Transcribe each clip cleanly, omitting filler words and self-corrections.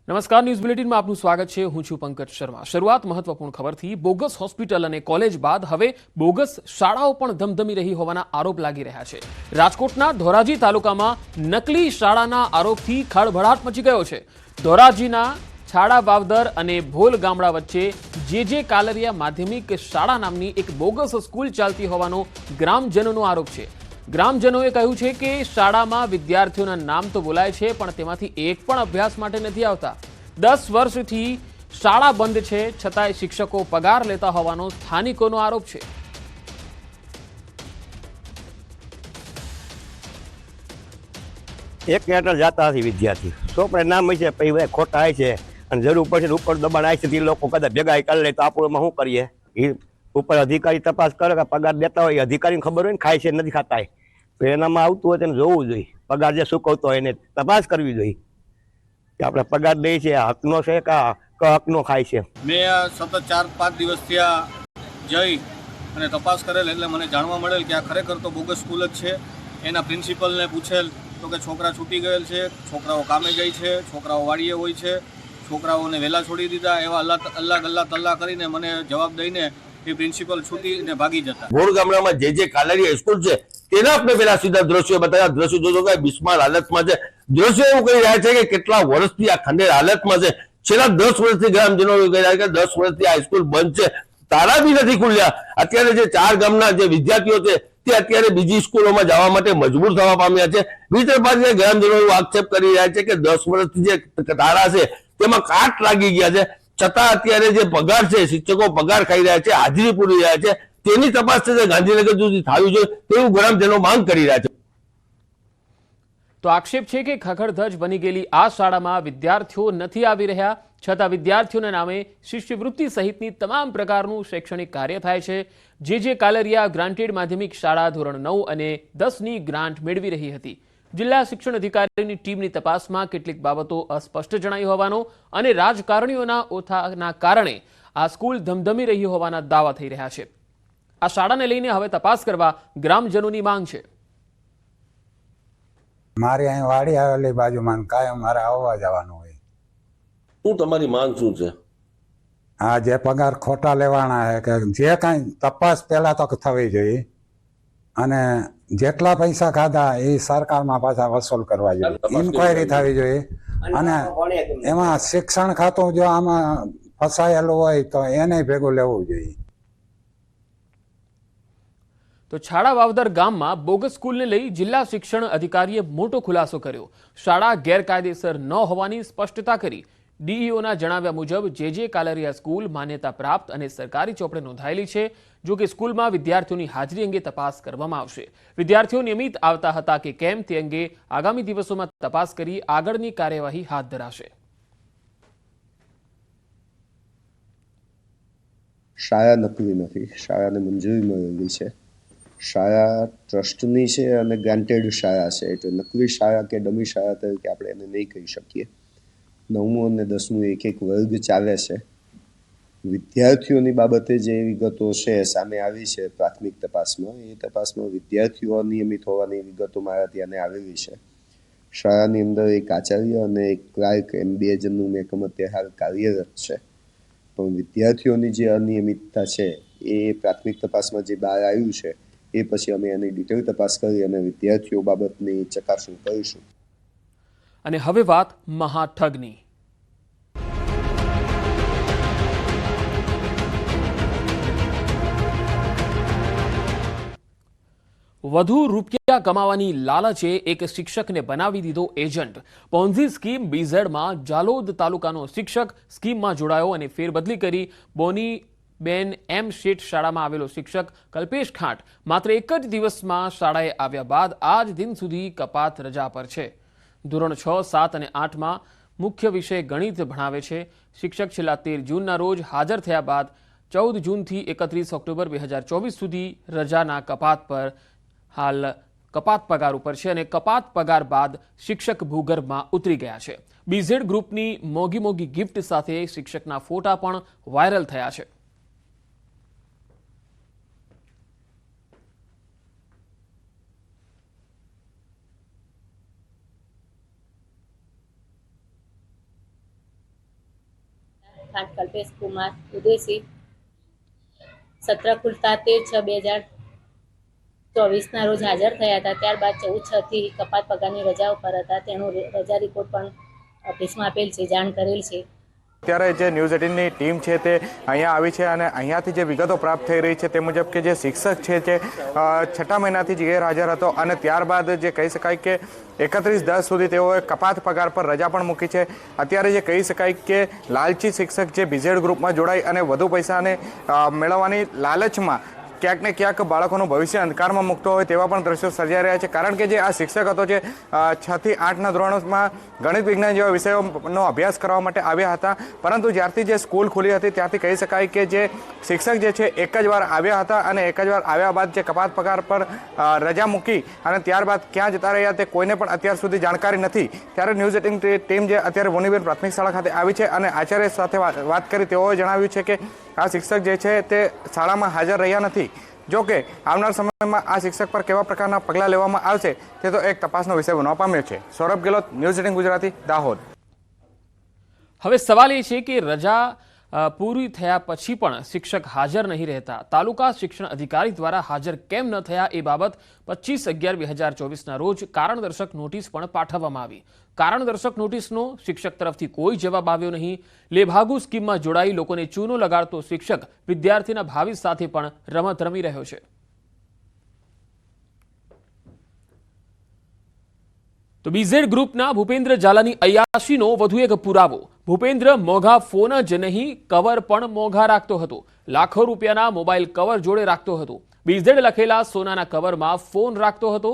નમસ્કાર, ન્યૂઝ બુલેટિનમાં આપનું સ્વાગત છે। હું છું પંકજ શર્મા। શરૂઆત મહત્વપૂર્ણ ખબરથી। બોગસ હોસ્પિટલ અને કોલેજ બાદ હવે બોગસ શાળાઓ પણ ધમધમી રહી હોવાના આરોપ લાગી રહ્યા છે। રાજકોટના ધોરાજી તાલુકામાં નકલી શાળાના આરોપથી ખળભળાટ મચી ગયો છે। ધોરાજીના છાડા વાવદર અને ભોલ ગામડા વચ્ચે જે કાલરિયા માધ્યમિક શાળા નામની એક બોગસ સ્કૂલ ચાલતી હોવાનો ગ્રામજનોનો આરોપ છે। ગ્રામજનોએ કહ્યું છે કે શાળામાં વિદ્યાર્થીઓના નામ તો બોલાય છે, પણ તેમાંથી એક પણ અભ્યાસ માટે નથી આવતા। 10 વર્ષથી શાળા બંધ છે, છતાંય શિક્ષકો પગાર લેતા હોવાનો સ્થાનિકોનો આરોપ છે। એક ક્યાંટર જતા નથી વિદ્યાર્થી ચોપડે નામ છે પછી ખોટા આવે છે અને જરૂર પડશે ઉપર દબાણ આવે છે તે લોકો કદાચ ભેગા કરી લે તો આપણે શું કરીએ? એ ઉપર અધિકારી તપાસ કરે કે પગાર દેતા હોય, અધિકારીને ખબર હોય ને ખાય છે નથી ખાતા, તો એનામાં આવતું હોય તેને જોવું જોઈએ। પગાર જે ચૂકવતો હોય એને તપાસ કરવી જોઈએ કે આપણે પગાર દઈએ છીએ હકનો છે કે હકનો ખાય છે। મેં સતત 4-5 દિવસથી આ જઈ અને તપાસ કરેલ એટલે મને જાણવા મળેલ કે આ ખરેખર તો બોગસ સ્કૂલ જ છે। એના પ્રિન્સિપલને પૂછેલ તો કે છોકરા છૂટી ગયેલ છે, છોકરાઓ કામે જાય છે, છોકરાઓ વાડીએ હોય છે, છોકરાઓને વહેલા છોડી દીધા, એવા અલ્લાહ તલ્લા કરીને મને જવાબ દઈને એ પ્રિન્સિપલ છૂટીને ભાગી જતા। ભોર ગામડામાં જે કાલરી સ્કૂલ છે તેના આપણે પેલા સીધા દ્રશ્યો બતાવ્યા। દ્રશ્યો જોજો કે બિસ્માર હાલતમાં છે। દ્રશ્યો એવું કહી રહ્યા છે કે કેટલા વર્ષથી આ ખંડેર હાલતમાં છે। છેલ્લા 10 વર્ષથી ગ્રામજનો કહી રહ્યા કે 10 વર્ષથી આ સ્કૂલ બંધ છે, તારા બી નથી ખુલ્યા। અત્યારે જે 4 ગામના જે વિદ્યાર્થીઓ છે તે અત્યારે બીજી સ્કૂલોમાં જવા માટે મજબૂર થવા પામ્યા છે। બીજી તરફ ગ્રામજનો એવો આક્ષેપ કરી રહ્યા છે કે 10 વર્ષથી જે તારા છે તેમાં કાટ લાગી ગયા છે, છતાં અત્યારે જે પગાર છે શિક્ષકો પગાર ખાઈ રહ્યા છે, હાજરી પૂરી રહ્યા છે, તેની તપાસ છે ગાંધીનગર સુધી થવી જોઈએ તેવું ગ્રામજનો માંગ કરી રહ્યા છે। તો આક્ષેપ છે કે ખખડધજ બની ગયેલી આ શાળામાં વિદ્યાર્થીઓ નથી આવી રહ્યા, છતાં વિદ્યાર્થીઓના નામે શિષ્યવૃત્તિ સહિતની તમામ પ્રકારનું શૈક્ષણિક કાર્ય થાય છે। જે કાલરિયા ગ્રાન્ટેડ માધ્યમિક શાળા ધોરણ 9 અને 10ની ગ્રાન્ટ મેળવી રહી હતી। જિલ્લા શિક્ષણ અધિકારીની ટીમની તપાસમાં કેટલીક બાબતો અસ્પષ્ટ જણાઈ હોવાનો અને રાજકારણીઓના ઓથાના કારણે આ સ્કૂલ ધમધમી રહી હોવાના દાવા થઈ રહ્યા છે। આ શાળાને લઈને હવે તપાસ કરવા ગ્રામજનોની માંગ છે। મારી અહીં વાડી આવેલી બાજુમાં કાયમ મારે આવવા જવાનું હોય। શું તમારી માંગ શું છે? આ જે પગાર ખોટા લેવાના છે કે જે કાંઈ તપાસ પહેલાં તો થવી જોઈએ અને જેટલા પૈસા ખાધા એ સરકારમાં પાછા વસૂલ કરવા જોઈએ, ઇન્ક્વાયરી થવી જોઈએ અને એમાં શિક્ષણ ખાતું જો આમાં ફસાયેલું હોય તો એને ભેગું લેવું જોઈએ। તો છાડા વાવદર ગામમાં બોગસ સ્કૂલને લઈ જિલ્લા શિક્ષણ અધિકારીએ મોટો ખુલાસો કર્યો। શાળા ગેરકાયદેસર ન હોવાની સ્પષ્ટતા કરી। ડીઈઓના જણાવ્યા મુજબ જે કાલરિયા સ્કૂલ માન્યતા પ્રાપ્ત અને સરકારી ચોપડે નોંધાયેલી છે। જો કે સ્કૂલમાં વિદ્યાર્થીઓની હાજરી અંગે તપાસ કરવામાં આવશે। વિદ્યાર્થીઓ નિયમિત આવતા હતા કે કેમ તે અંગે આગામી દિવસોમાં તપાસ કરી આગળની કાર્યવાહી હાથ ધરાશે। શાળા નકલી નથી, શાળાને મંજૂરી મળેલી છે, શાળા ટ્રસ્ટની છે અને ગ્રાન્ટેડ શાળા છે, એટલે નકલી શાળા કે ડમી શાળા તરીકે આપણે એને નહીં કહી શકીએ। 9મું અને 10મું એક વર્ગ ચાલે છે। વિદ્યાર્થીઓની બાબતે જે વિગતો છે સામે આવી છે પ્રાથમિક તપાસમાં, એ તપાસમાં વિદ્યાર્થીઓ અનિયમિત હોવાની વિગતો મારા ધ્યાને આવેલી છે। શાળાની અંદર એક આચાર્ય અને એક ક્લાર્ક એમ 2 જણનું મહેકમ અત્યારે હાલ કાર્યરત છે, પણ વિદ્યાર્થીઓની જે અનિયમિતતા છે એ પ્રાથમિક તપાસમાં જે બહાર આવ્યું છે એ પછી અમે એની ડિટેલ તપાસ કરી અને વિદ્યાર્થીઓ બાબતની ચકાસણી કરીશું। અને હવે વાત મહાઠગની। વધુ રૂપિયા કમાવાની લાલચે એક શિક્ષકને બનાવી દીધો એજન્ટ। પોન્ઝી સ્કીમ બીઝેડમાં જાલોદ તાલુકાનો શિક્ષક સ્કીમમાં જોડાયો અને ફેરબદલી કરી બોની બેન એમ શેઠ શાળામાં આવેલો શિક્ષક કલ્પેશ ખાંટ માત્ર એક જ દિવસમાં શાળાએ આવ્યા બાદ આજ દિન સુધી કપાત રજા પર છે। ધોરણ 6, 7 અને 8માં મુખ્ય વિષય ગણિત ભણાવે છે। શિક્ષક છેલ્લા 13 જૂનના રોજ હાજર થયા બાદ 14 જૂનથી 31 ઓક્ટોબર 2024 સુધી રજાના કપાત પર હાલ કપાત પગાર ઉપર છે અને કપાત પગાર બાદ શિક્ષક ભૂગર્ભમાં ઉતરી ગયા છે। બીઝેડ ગ્રુપની મોંઘી ગિફ્ટ સાથે શિક્ષકના ફોટા પણ વાયરલ થયા છે। ખાંટ કલ્પેશ કુમાર ઉદેશી સત્ર ખુલતા 13/6/2024 રોજ હાજર થયા હતા. ત્યારબાદ 14/6 કપાત પગારની રજા ઉપર હતા. તેનો રજા રિપોર્ટ પણ ઓફિસમાં આપેલ છે, જાણ કરેલ છે. અત્યારે જે ન્યૂઝ 18ની ટીમ છે તે અહીંયા આવી છે અને અહીંયાથી જે વિગતો પ્રાપ્ત થઈ રહી છે તે મુજબ કે જે શિક્ષક છે તે 6ઠા મહિનાથી જ ગેરહાજર હતો અને ત્યારબાદ જે કહી શકાય કે 31/10 સુધી તેઓએ કપાત પગાર પર રજા પણ મૂકી છે. અત્યારે જે કહી શકાય કે લાલચી શિક્ષક જે બીઝેડ ગ્રુપમાં જોડાઈ અને વધુ પૈસાને મેળવવાની લાલચમાં ક્યાંક ને ક્યાંક બાળકોનું ભવિષ્ય અંધકારમાં મૂકતો હોય તેવા પણ દ્રશ્યો સર્જાઈ રહ્યા છે. કારણ કે જે આ શિક્ષક હતો જે 6 થી 8ના ધોરણમાં ગણિત વિજ્ઞાન જેવા વિષયોનો અભ્યાસ કરવા માટે આવ્યા હતા, પરંતુ જ્યારથી જે સ્કૂલ ખુલી હતી ત્યારથી કહી શકાય કે જે શિક્ષક જે છે એક જ વાર આવ્યા હતા અને એક જ વાર આવ્યા બાદ જે કપાત પગાર પર રજા મૂકી અને ત્યારબાદ ક્યાં જતા રહ્યા તે કોઈને પણ અત્યાર સુધી જાણકારી નથી. ત્યારે ન્યૂઝ 18 ટીમ જે અત્યારે વોનીબેન પ્રાથમિક શાળા ખાતે આવી છે અને આચાર્ય સાથે વાત કરી તેઓએ જણાવ્યું છે કે આ શિક્ષક જે છે તે શાળામાં હાજર રહ્યા નથી. જો કે આવનાર સમયમાં આ શિક્ષક પર કેવા પ્રકારના પગલાં લેવામાં આવશે તે તો એક તપાસનો વિષય બનવા પામ્યો છે. સૌરભ ગેહલોત, ન્યૂઝ 18 ગુજરાતી, દાહોદ. હવે સવાલ એ છે કે રજા પૂરી થયા પછી પણ શિક્ષક હાજર નહીં રહેતા. તાલુકા શિક્ષણ અધિકારી દ્વારા હાજર કેમ ન થયા એ બાબત 25/11/2024ના રોજ કારણદર્શક નોટિસ પણ પાઠવવામાં આવી. કારણદર્શક નોટિસનો શિક્ષક તરફથી કોઈ જવાબ આવ્યો નહીં. લેભાગુ સ્કીમમાં જોડાઈ લોકોને ચૂનો લગાડતો શિક્ષક વિદ્યાર્થીના ભાવિ સાથે પણ રમત રમી રહ્યો છે. તો બીઝેડ ગ્રુપના ભૂપેન્દ્ર ઝાલાની અયાશીનો વધુ એક પુરાવો. ભૂપેન્દ્ર મોંઘા ફોન જ નહીં, કવર પણ મોંઘા રાખતો હતો. લાખો રૂપિયાના મોબાઈલ કવર જોડે રાખતો હતો. બીઝેડ લખેલા સોનાના કવરમાં ફોન રાખતો હતો.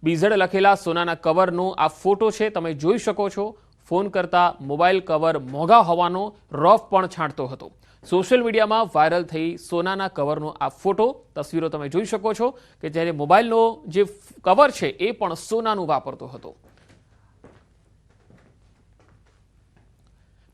બીઝેડ લખેલા સોનાના કવરનો આ ફોટો છે, તમે જોઈ શકો છો. ફોન કરતા મોબાઈલ કવર મોંઘા હોવાનો રોફ પણ છાંટતો હતો. સોશિયલ મીડિયામાં વાયરલ થઈ સોનાના કવરનો આ ફોટો, તસવીરો તમે જોઈ શકો છો કે જ્યારે મોબાઈલનો જે કવર છે એ પણ સોનાનું વાપરતો હતો.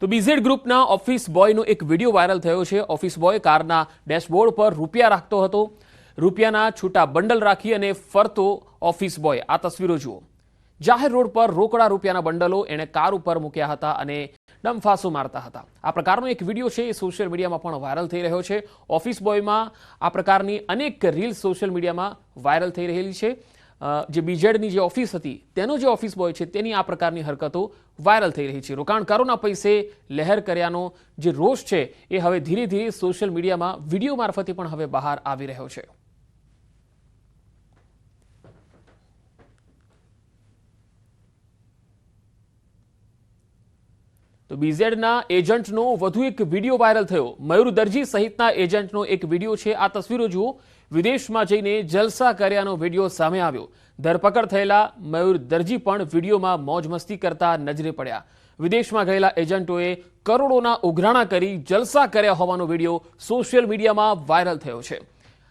તો બીઝેડ ગ્રુપના ઓફિસ બોયનો એક વિડીયો વાયરલ થયો છે. ઓફિસ બોય કારના ડેશબોર્ડ પર રૂપિયા રાખતો હતો. રૂપિયાના છૂટા બંડલ રાખી અને ફરતો ઓફિસ બોય. આ તસવીરો જુઓ. જાહેર રોડ પર રોકડા રૂપિયાના બંડલો એણે કાર ઉપર મૂક્યા હતા અને ડમફાસો મારતા હતા. આ પ્રકારનો એક વિડીયો છે એ સોશિયલ મીડિયામાં પણ વાયરલ થઈ રહ્યો છે. ઓફિસ બોયમાં આ પ્રકારની અનેક રીલ્સ સોશિયલ મીડિયામાં વાયરલ થઈ રહેલી છે. જે બીઝેડની જે ઓફિસ હતી તેનો જે ઓફિસ બોય છે તેની આ પ્રકારની હરકતો વાયરલ થઈ રહી છે. રોકાણકારોના પૈસે લહેર કર્યાનો જે રોષ છે એ હવે ધીરે ધીરે સોશિયલ મીડિયામાં વિડીયો મારફતે પણ હવે બહાર આવી રહ્યો છે. તો બીઝેડના એજન્ટનો વધુ એક વિડીયો વાયરલ થયો. મયુર દરજી સહિતના એજન્ટનો એક વિડીયો છે. આ તસવીરો જુઓ. વિદેશમાં જઈને જલસા કર્યાનો વિડીયો સામે આવ્યો. ધરપકડ થયેલા મયુર દરજી પણ વિડીયોમાં મોજ મસ્તી કરતા નજરે પડ્યા. વિદેશમાં ગયેલા એજન્ટોએ કરોડોના ઉઘરાણા કરી જલસા કર્યા હોવાનો વિડીયો સોશિયલ મીડિયામાં વાયરલ થયો છે.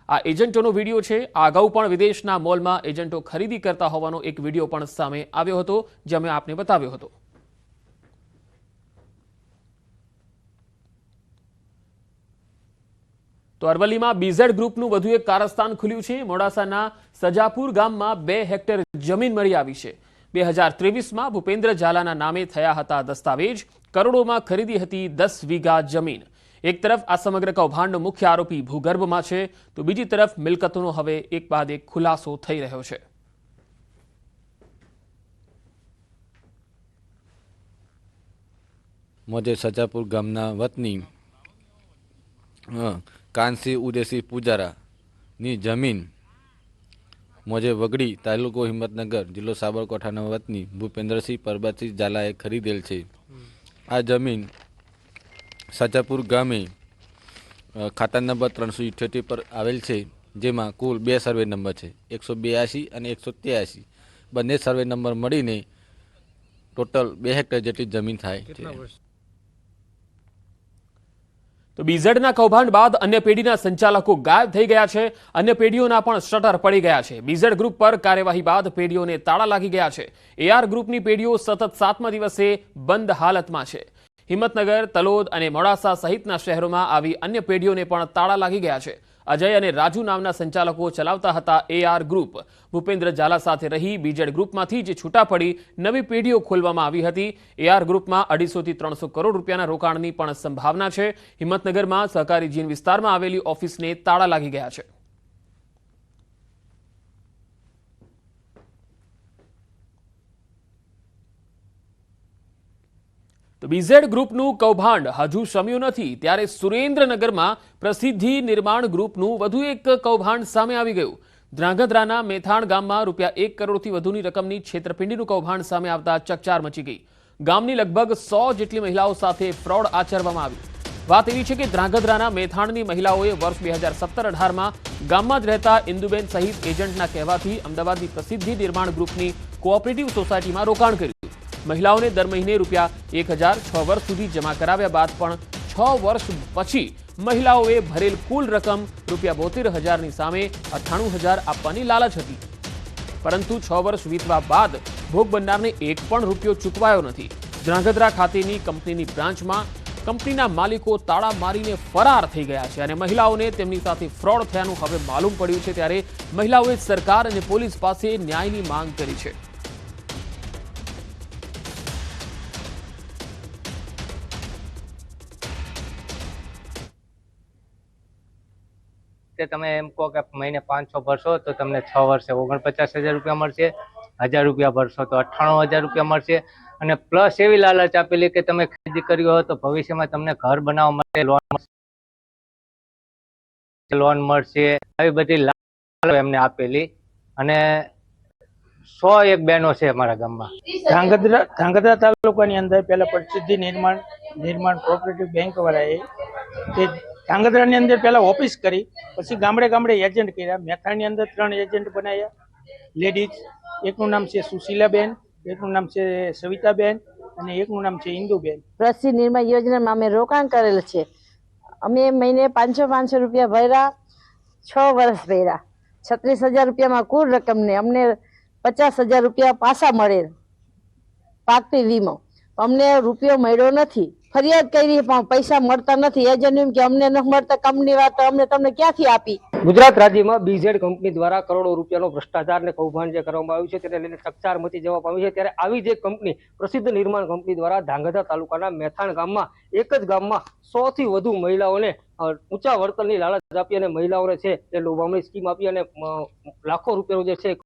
આ એજન્ટોનો વિડીયો છે. આ અગાઉ પણ વિદેશના મોલમાં એજન્ટો ખરીદી કરતા હોવાનો એક વિડીયો પણ સામે આવ્યો હતો, જે અમે આપને બતાવ્યો હતો. તો અરવલ્લીમાં બીઝેડ ગ્રુપનું વધુ એક કારસ્તાન ખુલ્યું છે. મોડાસાના સજાપુર ગામમાં 2 હેક્ટર જમીન મળી આવી છે. 2023માં ભૂપેન્દ્ર ઝાલાના નામે થયા હતા દસ્તાવેજ. કરોડોમાં ખરીદી હતી 10 વીઘા જમીન. એક તરફ આ સમગ્ર કૌભાંડનો મુખ્ય આરોપી ભૂગર્ભમાં છે, તો બીજી તરફ મિલકતોનો હવે એક બાદ એક ખુલાસો થઈ રહ્યો છે. મોજે સજાપુર ગામના વતની કાનસી ઉદેસી પૂજારાની જમીન મોજે વગડી, તાલુકો હિંમતનગર, જિલ્લો સાબરકાંઠાના વતની ભૂપેન્દ્રસિંહ પરબતસિંહ ઝાલાએ ખરીદેલ છે. આ જમીન સજાપુર ગામે ખાતા નંબર 378 પર આવેલ છે, જેમાં કુલ 2 સર્વે નંબર છે, 182 અને 183. બંને સર્વે નંબર મળીને ટોટલ 2 હેક્ટર જેટલી જમીન થાય છે. તો બીઝેડના કૌભાંડ બાદ અન્ય પેઢીના સંચાલકો ગાયબ થઈ ગયા છે. અન્ય પેઢીઓના પણ શટર પડી ગયા છે. બીઝેડ ગ્રુપ પર કાર્યવાહી બાદ પેઢીઓને તાળા લાગી ગયા છે. એઆર ગ્રુપની પેઢીઓ સતત 7મા દિવસે બંધ હાલતમાં છે. હિંમતનગર, તલોદ અને મોડાસા સહિતના શહેરોમાં આવી અન્ય પેઢીઓને પણ તાળા લાગી ગયા છે. અજય અને રાજુ નામના સંચાલકો ચલાવતા હતા AR ગ્રુપ. ભૂપેન્દ્ર ઝાલા સાથે રહી બીજેડ ગ્રુપમાંથી જે છૂટા પડી નવી પેઢીઓ ખોલવામાં આવી હતી. AR ગ્રુપમાં 250 થી 300 કરોડ રૂપિયાના રોકાણની પણ સંભાવના છે. હિંમતનગરમાં સહકારી જીન વિસ્તારમાં આવેલી ઓફિસને તાળા લાગી ગયા છે. તો બીઝેડ ગ્રુપનું કૌભાંડ હજુ શમ્યું નથી, ત્યારે સુરેન્દ્રનગરમાં પ્રસિદ્ધિ નિર્માણ ગ્રુપનું વધુ એક કૌભાંડ સામે આવી ગયું. ધ્રાંગધ્રાના મેથાણ ગામમાં ₹1 કરોડથી વધુની રકમની છેતરપિંડીનું કૌભાંડ સામે આવતા ચકચાર મચી ગઈ. ગામની લગભગ 100 જેટલી મહિલાઓ સાથે ફ્રોડ આચરવામાં આવ્યું. વાત એવી છે કે ધ્રાંગધ્રાના મેથાણની મહિલાઓએ વર્ષ 2017-18માં ગામમાં જ રહેતા ઇન્દુબેન સહિત એજન્ટના કહેવાથી અમદાવાદની પ્રસિદ્ધિ નિર્માણ ગ્રુપની કોઓપરેટિવ સોસાયટીમાં રોકાણ કર્યું. મહિલાઓને દર મહિને ₹1000 6 વર્ષ સુધી જમા કરાવ્યા બાદ પણ 6 વર્ષ પછી મહિલાઓએ ભરેલ કુલ રકમ ₹72,000ની સામે 98,000 આપવાની લાલચ હતી. પરંતુ 6 વર્ષ વીતવા બાદ ભોગ બનનારને એક પણ રૂપિયો ચૂકવાયો નથી. ધ્રાંગધ્રા ખાતેની કંપનીની બ્રાન્ચમાં કંપનીના માલિકો તાળા મારીને ફરાર થઈ ગયા છે અને મહિલાઓને તેમની સાથે ફ્રોડ થયાનું હવે માલુમ પડ્યું છે. ત્યારે મહિલાઓએ સરકાર અને પોલીસ પાસે ન્યાયની માંગ કરી છે. તમે એમ કહો કે મહિને 500 ભરશો તો તમને 6 વર્ષે 49,000 રૂપિયા મળશે, 1000 રૂપિયા ભરશો તો 98,000 રૂપિયા મળશે. અને પ્લસ એવી લાલચ આપેલી કે તમે ખરીદી કરી હોય તો ભવિષ્યમાં તમને ઘર બનાવવા માટે લોન મળશે. આવી બધી લાલચ એમને આપેલી. અને 101 બહેનો છે અમારા ગામમાં. ધ્રાંગધ્રા તાલુકાની અંદર પહેલા પ્રસિદ્ધિ નિર્માણ કોઓપરેટિવ બેંક વાળાએ તે ધ્રાંગધ્રાની અંદર પહેલા ઓફિસ કરી, પછી ગામડે ગામડે એજન્ટ કર્યા. મેથાણની અંદર 3 એજન્ટ બનાવ્યા લેડીઝ. એકનું નામ છે સુશીલાબેન, એકનું નામ છે સવિતાબેન અને એકનું નામ છે ઇન્દુબેન. પ્રસિદ્ધિ નિર્માણ યોજનામાં અમે રોકાણ કરેલ છે. અમે મહિને 500 રૂપિયા ભર્યા, 6 વર્ષ ભર્યા. 36,000 રૂપિયામાં કુલ રકમ ને અમને 50,000 રૂપિયા પાછા મળેલ પાકતી વીમો. અમને રૂપિયો મળ્યો નથી. ફરિયાદ કરી પણ પૈસા મળતા નથી. એજન્ટ એમ કે અમને ન મળતા, કંપની વાત અમને તમને ક્યાંથી આપી. ગુજરાત રાજ્યમાં બીઝેડ કંપની દ્વારા કરોડો રૂપિયાનો ભ્રષ્ટાચાર અને કૌભાંડ જે કરવામાં આવ્યું છે તેને લઈને ચકચાર મચી જવા પામી છે. ત્યારે આવી જ એક કંપની પ્રસિદ્ધ નિર્માણ કંપની દ્વારા ધ્રાંગધ્રા તાલુકાના મેથાણ ગામમાં એક જ ગામમાં 100 થી વધુ મહિલાઓને ઊંચા વળતરની લાલચ આપી અને મહિલાઓને છે એ લોભામણી સ્કીમ આપી અને લાખો રૂપિયાનું જે છે